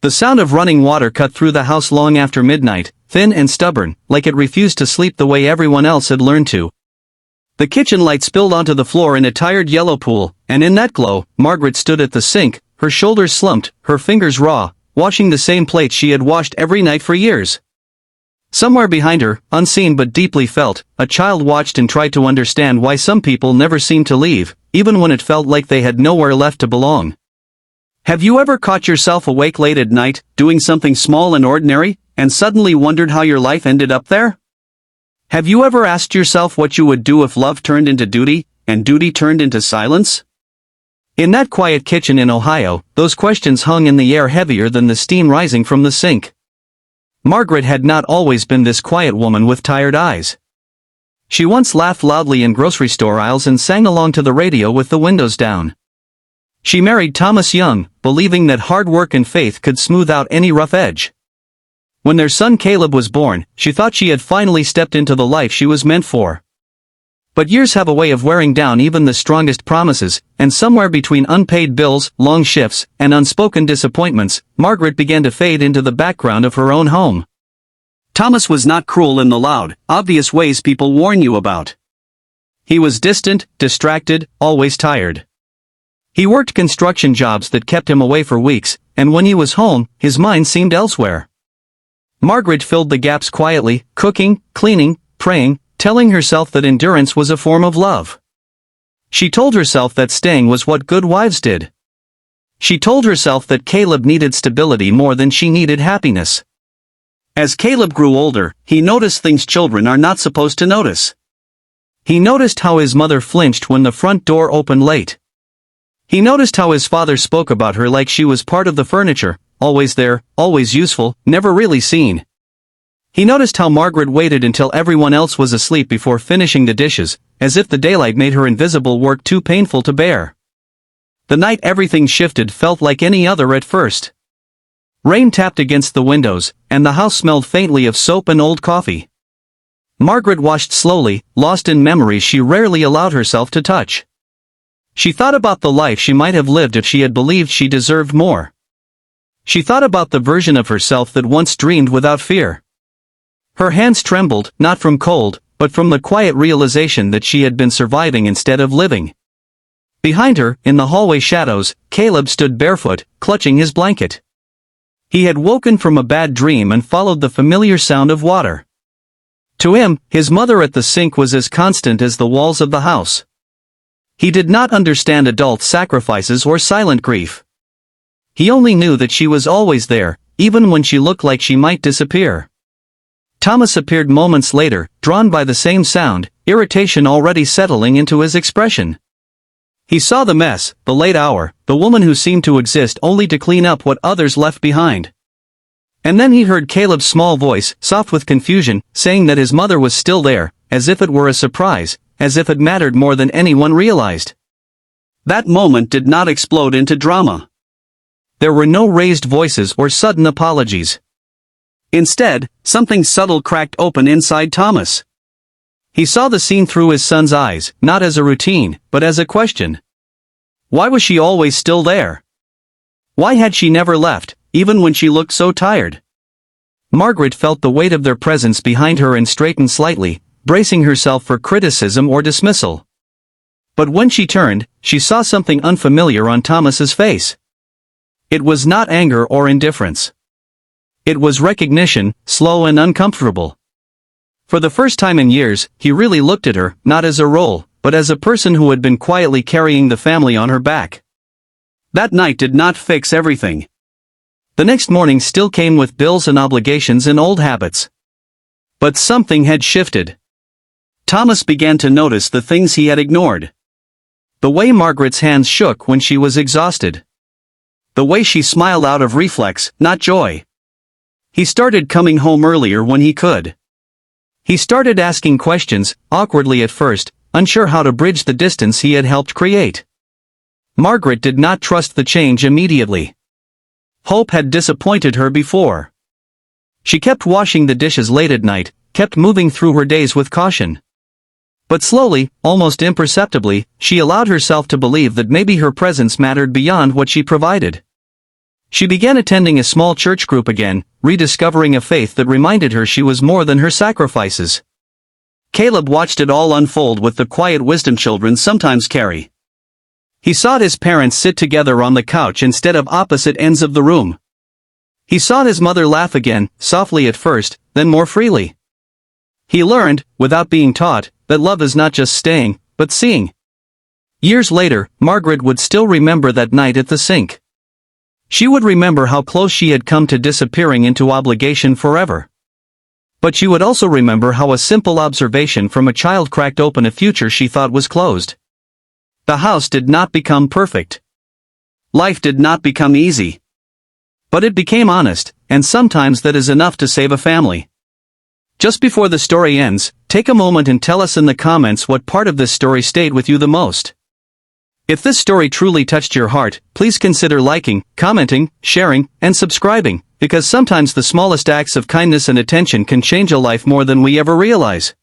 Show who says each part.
Speaker 1: The sound of running water cut through the house long after midnight, thin and stubborn, like it refused to sleep the way everyone else had learned to. The kitchen light spilled onto the floor in a tired yellow pool, and in that glow, Margaret stood at the sink, her shoulders slumped, her fingers raw, washing the same plate she had washed every night for years. Somewhere behind her, unseen but deeply felt, a child watched and tried to understand why some people never seemed to leave, even when it felt like they had nowhere left to belong. Have you ever caught yourself awake late at night, doing something small and ordinary, and suddenly wondered how your life ended up there? Have you ever asked yourself what you would do if love turned into duty, and duty turned into silence? In that quiet kitchen in Ohio, those questions hung in the air heavier than the steam rising from the sink. Margaret had not always been this quiet woman with tired eyes. She once laughed loudly in grocery store aisles and sang along to the radio with the windows down. She married Thomas young, believing that hard work and faith could smooth out any rough edge. When their son Caleb was born, she thought she had finally stepped into the life she was meant for. But years have a way of wearing down even the strongest promises, and somewhere between unpaid bills, long shifts, and unspoken disappointments, Margaret began to fade into the background of her own home. Thomas was not cruel in the loud, obvious ways people warn you about. He was distant, distracted, always tired. He worked construction jobs that kept him away for weeks, and when he was home, his mind seemed elsewhere. Margaret filled the gaps quietly, cooking, cleaning, praying, telling herself that endurance was a form of love. She told herself that staying was what good wives did. She told herself that Caleb needed stability more than she needed happiness. As Caleb grew older, he noticed things children are not supposed to notice. He noticed how his mother flinched when the front door opened late. He noticed how his father spoke about her like she was part of the furniture, always there, always useful, never really seen. He noticed how Margaret waited until everyone else was asleep before finishing the dishes, as if the daylight made her invisible work too painful to bear. The night everything shifted felt like any other at first. Rain tapped against the windows, and the house smelled faintly of soap and old coffee. Margaret washed slowly, lost in memories she rarely allowed herself to touch. She thought about the life she might have lived if she had believed she deserved more. She thought about the version of herself that once dreamed without fear. Her hands trembled, not from cold, but from the quiet realization that she had been surviving instead of living. Behind her, in the hallway shadows, Caleb stood barefoot, clutching his blanket. He had woken from a bad dream and followed the familiar sound of water. To him, his mother at the sink was as constant as the walls of the house. He did not understand adult sacrifices or silent grief. He only knew that she was always there, even when she looked like she might disappear. Thomas appeared moments later, drawn by the same sound, irritation already settling into his expression. He saw the mess, the late hour, the woman who seemed to exist only to clean up what others left behind. And then he heard Caleb's small voice, soft with confusion, saying that his mother was still there, as if it were a surprise, as if it mattered more than anyone realized. That moment did not explode into drama. There were no raised voices or sudden apologies. Instead, something subtle cracked open inside Thomas. He saw the scene through his son's eyes, not as a routine, but as a question. Why was she always still there? Why had she never left, even when she looked so tired? Margaret felt the weight of their presence behind her and straightened slightly, bracing herself for criticism or dismissal. But when she turned, she saw something unfamiliar on Thomas's face. It was not anger or indifference. It was recognition, slow and uncomfortable. For the first time in years, he really looked at her, not as a role, but as a person who had been quietly carrying the family on her back. That night did not fix everything. The next morning still came with bills and obligations and old habits. But something had shifted. Thomas began to notice the things he had ignored. The way Margaret's hands shook when she was exhausted. The way she smiled out of reflex, not joy. He started coming home earlier when he could. He started asking questions, awkwardly at first, unsure how to bridge the distance he had helped create. Margaret did not trust the change immediately. Hope had disappointed her before. She kept washing the dishes late at night, kept moving through her days with caution. But slowly, almost imperceptibly, she allowed herself to believe that maybe her presence mattered beyond what she provided. She began attending a small church group again, rediscovering a faith that reminded her she was more than her sacrifices. Caleb watched it all unfold with the quiet wisdom children sometimes carry. He saw his parents sit together on the couch instead of opposite ends of the room. He saw his mother laugh again, softly at first, then more freely. He learned, without being taught, that love is not just staying, but seeing. Years later, Margaret would still remember that night at the sink. She would remember how close she had come to disappearing into obligation forever. But she would also remember how a simple observation from a child cracked open a future she thought was closed. The house did not become perfect. Life did not become easy. But it became honest, and sometimes that is enough to save a family. Just before the story ends, take a moment and tell us in the comments what part of this story stayed with you the most. If this story truly touched your heart, please consider liking, commenting, sharing, and subscribing, because sometimes the smallest acts of kindness and attention can change a life more than we ever realize.